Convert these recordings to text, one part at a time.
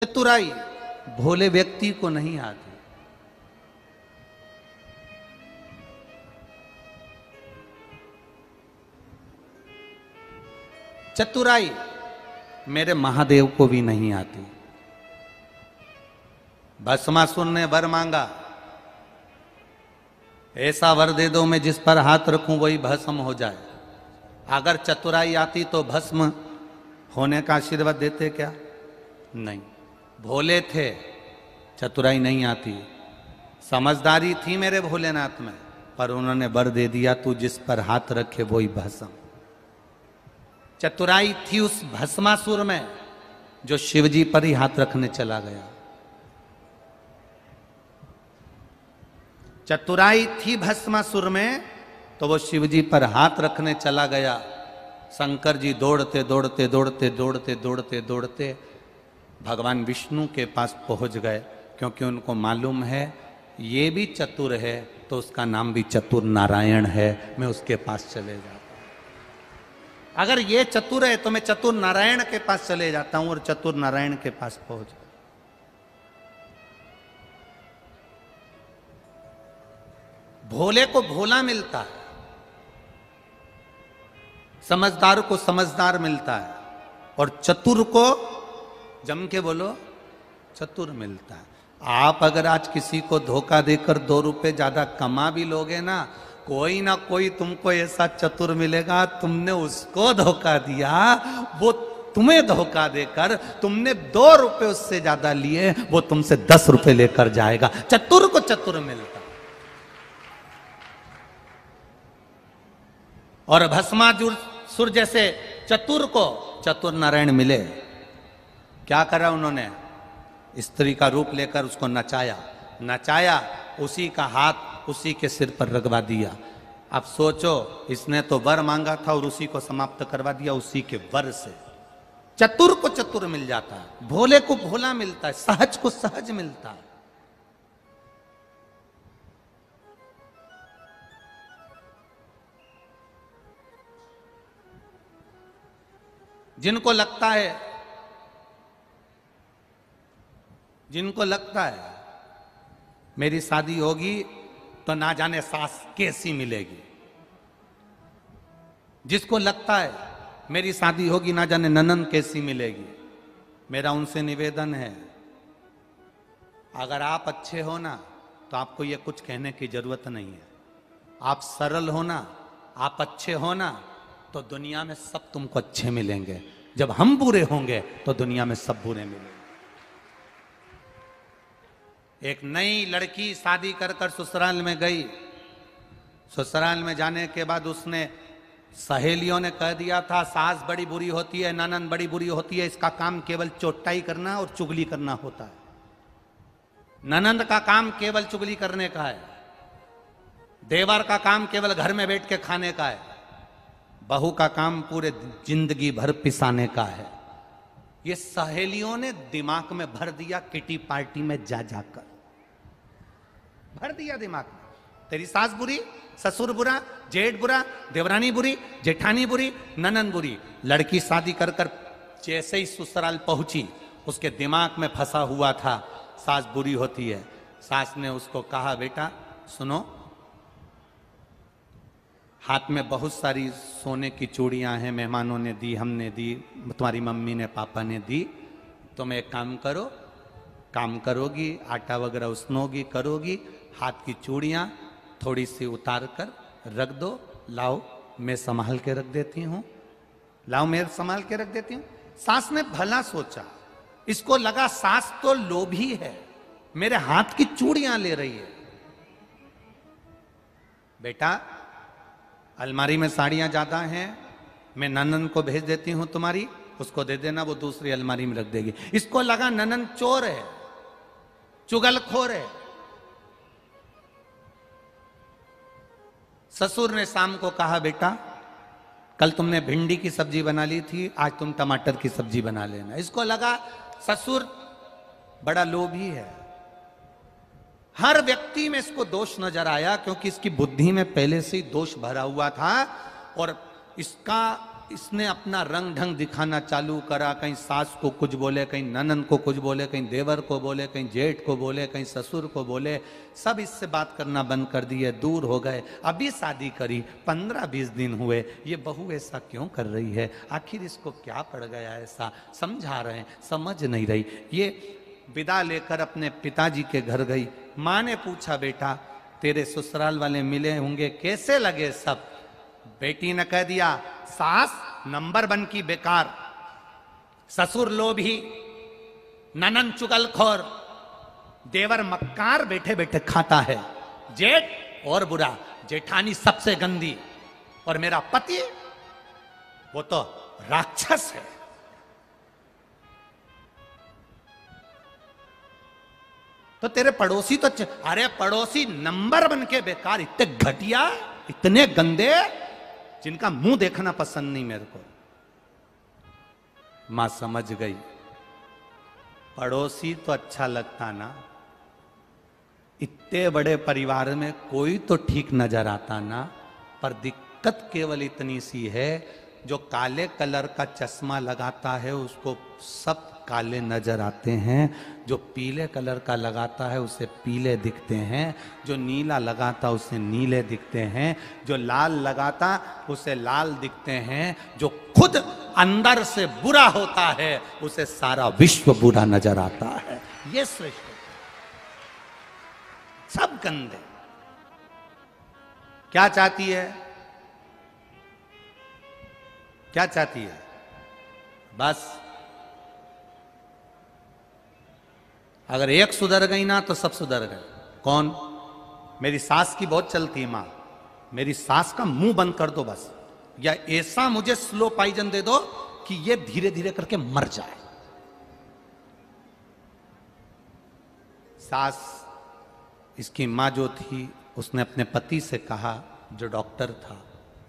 चतुराई भोले व्यक्ति को नहीं आती। चतुराई मेरे महादेव को भी नहीं आती। भस्मासुर ने वर मांगा, ऐसा वर दे दो मैं जिस पर हाथ रखूं वही भस्म हो जाए। अगर चतुराई आती तो भस्म होने का आशीर्वाद देते क्या? नहीं। भोले थे, चतुराई नहीं आती। समझदारी थी मेरे भोलेनाथ में, पर उन्होंने वर दे दिया तू जिस पर हाथ रखे वही भस्म। चतुराई थी उस भस्मासुर में जो शिवजी पर ही हाथ रखने चला गया। चतुराई थी भस्मासुर में तो वो शिवजी पर हाथ रखने चला गया। शंकर जी दौड़ते दौड़ते दौड़ते दौड़ते दौड़ते दौड़ते भगवान विष्णु के पास पहुंच गए, क्योंकि उनको मालूम है ये भी चतुर है तो उसका नाम भी चतुर नारायण है, मैं उसके पास चले जाता हूं। अगर ये चतुर है तो मैं चतुर नारायण के पास चले जाता हूं, और चतुर नारायण के पास पहुंच गए। भोले को भोला मिलता है, समझदार को समझदार मिलता है, और चतुर को जम के बोलो चतुर मिलता है। आप अगर आज किसी को धोखा देकर 2 रुपए ज्यादा कमा भी लोगे ना कोई तुमको ऐसा चतुर मिलेगा, तुमने उसको धोखा दिया, वो तुम्हें धोखा देकर तुमने 2 रुपए उससे ज्यादा लिए, वो तुमसे 10 रुपए लेकर जाएगा। चतुर को चतुर मिलता। और भस्मासुर जैसे चतुर को चतुर नारायण मिले। क्या करा उन्होंने? स्त्री का रूप लेकर उसको नचाया, उसी का हाथ उसी के सिर पर रगवा दिया। अब सोचो, इसने तो वर मांगा था और उसी को समाप्त करवा दिया उसी के वर से। चतुर को चतुर मिल जाता है, भोले को भोला मिलता है, सहज को सहज मिलता है। जिनको लगता है मेरी शादी होगी तो ना जाने सास कैसी मिलेगी, जिसको लगता है मेरी शादी होगी ना जाने ननन कैसी मिलेगी, मेरा उनसे निवेदन है, अगर आप अच्छे हो ना तो आपको ये कुछ कहने की जरूरत नहीं है। आप सरल हो ना, आप अच्छे हो ना, तो दुनिया में सब तुमको अच्छे मिलेंगे। जब हम बुरे होंगे तो दुनिया में सब बुरे मिलेंगे। एक नई लड़की शादी कर ससुराल में गई। ससुराल में जाने के बाद उसने सहेलियों ने कह दिया था सास बड़ी बुरी होती है, ननन बड़ी बुरी होती है, इसका काम केवल चोटाई करना और चुगली करना होता है। ननंद का काम केवल चुगली करने का है, देवर का काम केवल घर में बैठ के खाने का है, बहू का काम पूरे जिंदगी भर पिसाने का है। ये सहेलियों ने दिमाग में भर दिया, किटी पार्टी में जाकर भर दिया दिमाग में। तेरी सास बुरी, ससुर बुरा, जेठ बुरा, देवरानी बुरी, जेठानी बुरी, ननन बुरी। लड़की शादी कर जैसे ही ससुराल पहुंची उसके दिमाग में फंसा हुआ था सास बुरी होती है। सास ने उसको कहा बेटा सुनो, हाथ में बहुत सारी सोने की चूड़ियां हैं, मेहमानों ने दी, हमने दी, तुम्हारी मम्मी ने पापा ने दी, तुम एक काम करो, काम करोगी, आटा वगैरह उसनोगी, करोगी, हाथ की चूड़ियां थोड़ी सी उतार कर रख दो, लाओ मैं संभाल के रख देती हूं, लाओ मैं संभाल के रख देती हूं। सास ने भला सोचा, इसको लगा सास तो लोभी है, मेरे हाथ की चूड़ियां ले रही है। बेटा अलमारी में साड़ियां ज्यादा हैं, मैं ननन को भेज देती हूं तुम्हारी, उसको दे देना, वो दूसरी अलमारी में रख देगी। इसको लगा ननन चोर है, चुगलखोर है। ससुर ने शाम को कहा बेटा कल तुमने भिंडी की सब्जी बना ली थी, आज तुम टमाटर की सब्जी बना लेना। इसको लगा ससुर बड़ा लोभी है। हर व्यक्ति में इसको दोष नजर आया, क्योंकि इसकी बुद्धि में पहले से ही दोष भरा हुआ था, और इसका इसने अपना रंग ढंग दिखाना चालू करा, कहीं सास को कुछ बोले, कहीं ननन को कुछ बोले, कहीं देवर को बोले, कहीं जेठ को बोले, कहीं ससुर को बोले। सब इससे बात करना बंद कर दिए, दूर हो गए। अभी शादी करी, 15-20 दिन हुए, ये बहू ऐसा क्यों कर रही है, आखिर इसको क्या पड़ गया ऐसा, समझा रहे हैं, समझ नहीं रही। ये विदा लेकर अपने पिताजी के घर गई। माँ ने पूछा, बेटा तेरे ससुराल वाले मिले होंगे, कैसे लगे सब? बेटी ने कह दिया, सास नंबर 1 की बेकार, ससुर लोभी, ननन चुगलखोर, देवर मक्कार बैठे बैठे खाता है, जेठ और बुरा, जेठानी सबसे गंदी, और मेरा पति वो तो राक्षस है। तो तेरे पड़ोसी तो अरे पड़ोसी नंबर 1 के बेकार, इतने घटिया, इतने गंदे, जिनका मुंह देखना पसंद नहीं मेरे को। मां समझ गई, पड़ोसी तो अच्छा लगता ना, इतने बड़े परिवार में कोई तो ठीक नजर आता ना, पर दिक्कत केवल इतनी सी है, जो काले कलर का चश्मा लगाता है उसको सब काले नजर आते हैं, जो पीले कलर का लगाता है उसे पीले दिखते हैं, जो नीला लगाता उसे नीले दिखते हैं, जो लाल लगाता उसे लाल दिखते हैं, जो खुद अंदर से बुरा होता है उसे सारा विश्व बुरा नजर आता है। ये श्रेष्ठ, सब गंदे। क्या चाहती है, क्या चाहती है? बस अगर एक सुधर गई ना तो सब सुधर गए। कौन? मेरी सास की बहुत चलती है मां, मेरी सास का मुंह बंद कर दो बस, या ऐसा मुझे स्लो पॉइजन दे दो कि ये धीरे धीरे करके मर जाए। सास, इसकी मां जो थी, उसने अपने पति से कहा, जो डॉक्टर था,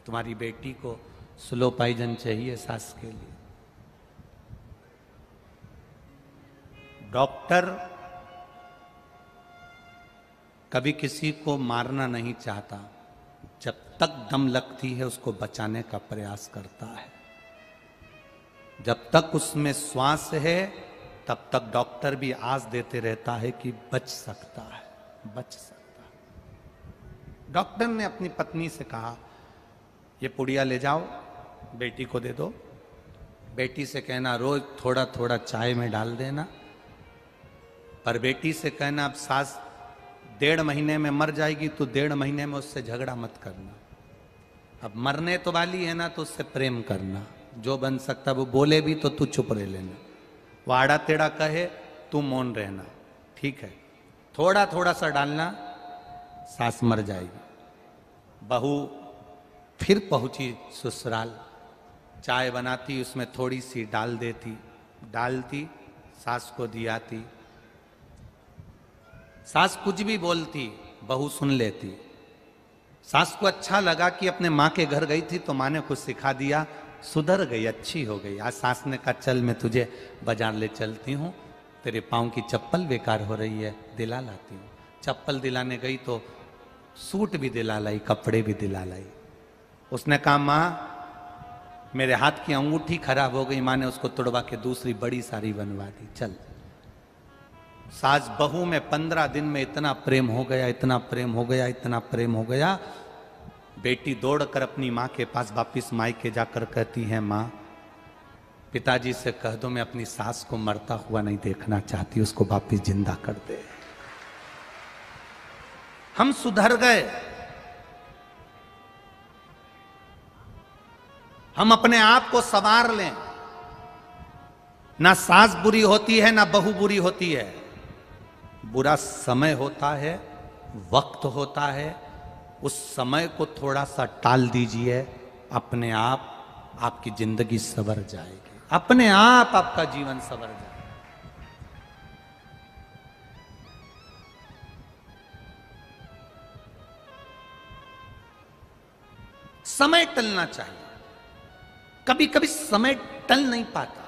तुम्हारी बेटी को स्लो पॉइजन चाहिए सास के लिए। डॉक्टर कभी किसी को मारना नहीं चाहता, जब तक दम लगती है उसको बचाने का प्रयास करता है। जब तक उसमें श्वास है तब तक डॉक्टर भी आस देते रहता है कि बच सकता है, बच सकता है। डॉक्टर ने अपनी पत्नी से कहा, ये पुड़िया ले जाओ, बेटी को दे दो, बेटी से कहना रोज थोड़ा थोड़ा चाय में डाल देना, पर बेटी से कहना अब सास 1.5 महीने में मर जाएगी तो 1.5 महीने में उससे झगड़ा मत करना, अब मरने तो वाली है ना तो उससे प्रेम करना, जो बन सकता वो बोले भी तो तू चुप रह लेना, वो आड़ा टेढ़ा कहे तू मौन रहना, ठीक है, थोड़ा थोड़ा सा डालना, सास मर जाएगी। बहू फिर पहुंची ससुराल, चाय बनाती, उसमें थोड़ी सी डाल देती, डालती, सास को दियाती, सास कुछ भी बोलती बहू सुन लेती। सास को अच्छा लगा कि अपने माँ के घर गई थी तो माँ ने कुछ सिखा दिया, सुधर गई, अच्छी हो गई। आज सास ने कहा चल मैं तुझे बाजार ले चलती हूँ, तेरे पाँव की चप्पल बेकार हो रही है, दिला लाती हूँ। चप्पल दिलाने गई तो सूट भी दिला लाई, कपड़े भी दिला लाई। उसने कहा माँ मेरे हाथ की अंगूठी खराब हो गई, माँ ने उसको तोड़वा के दूसरी बड़ी सारी बनवा दी, चल। सास बहू में 15 दिन में इतना प्रेम हो गया, इतना प्रेम हो गया, इतना प्रेम हो गया। बेटी दौड़कर अपनी माँ के पास वापिस मायके जाकर कहती है, माँ पिताजी से कह दो मैं अपनी सास को मरता हुआ नहीं देखना चाहती, उसको वापिस जिंदा कर दे। हम सुधर गए, हम अपने आप को संवार लें। ना सास बुरी होती है ना बहू बुरी होती है, बुरा समय होता है, वक्त होता है, उस समय को थोड़ा सा टाल दीजिए, अपने आप आपकी जिंदगी संवर जाएगी, अपने आप आपका जीवन संवर जाएगा। समय टलना चाहिए, कभी कभी समय टल नहीं पाता।